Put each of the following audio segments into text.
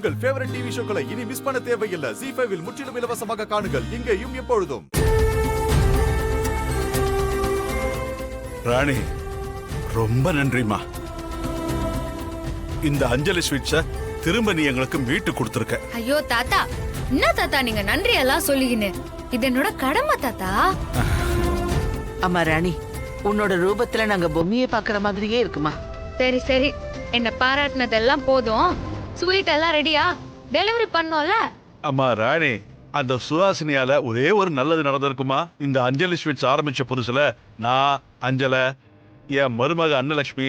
உங்கள் favourite TV ஷோக்களை இனி miss பண்ண தேவையில்லை. ZEE5 இல் முற்றிலும் இலவசமாக காணுங்கள். இங்கேயும் எப்பொழுதும். ராணி, ரொம்ப நன்றிமா. இந்த அஞ்சலி ஸ்வீட்ஸ திரும்ப நீ எங்களுக்கு மீட்டு கொடுத்துருக்க. ஐயோ தாத்தா, என்ன தாத்தா நீங்க நன்றி எல்லாம் சொல்லிக்கின்னு? இது என்னோட கடமை தாத்தா. அம்மா ராணி, உன்னோட ரூபத்துல நாங்க பொம்மையை பாக்குற மாதிரியே இருக்குமா? சரி சரி, என்ன பாராட்டினதெல்லாம் போதும். ஸ்வீட் எல்லாம் ரெடியா? டெலிவரி பண்ணோம்ல? அம்மா ராணி, அந்த சுஹாசினியால ஒரே ஒரு நல்லது நடந்திருக்குமா? இந்த அஞ்சலி ஸ்வீட்ஸ் ஆரம்பிச்ச புதுசுல நான், அஞ்சல, என் மருமக அன்னலட்சுமி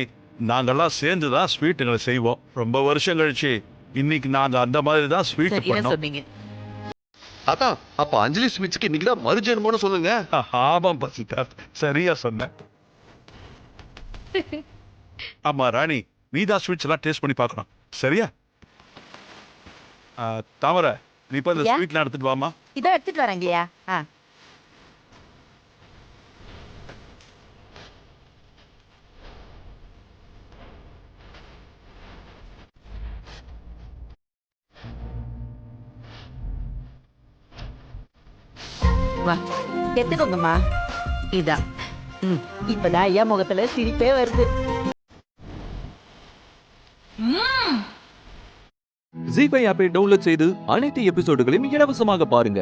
நாங்கெல்லாம் சேர்ந்துதான் ஸ்வீட்டுங்களை செய்வோம். ரொம்ப வருஷம் கழிச்சு இன்னைக்கு நாங்க அந்த மாதிரி தான் ஸ்வீட் பண்ணோம். சொன்னீங்க தாத்தா, அப்ப அஞ்சலி ஸ்வீட்ஸ்க்கு இன்னைக்குதான் மறுஜென்மம்னு சொல்லுங்க. ஆமாம் பசிதா, சரியா சொன்ன. ஆமா ராணி, நீதான் ஸ்வீட்ஸ் எல்லாம் டேஸ்ட் பண்ணி பார்க்கணும், சரியா? தாமரை, நீ இப்ப இந்த ஸ்வீட்லாம் எடுத்துட்டு வாமா. இதோ எடுத்துட்டு வரேங்கய்யா. வா, எடுத்துக்கோங்கம்மா. இதான். இப்பதான் ஐயா முகத்துல சிரிப்பே வருது. ZEE5 ஆப்பை டவுன்லோட் செய்து அனைத்து எபிசோடுகளையும் இலவசமாக பாருங்க.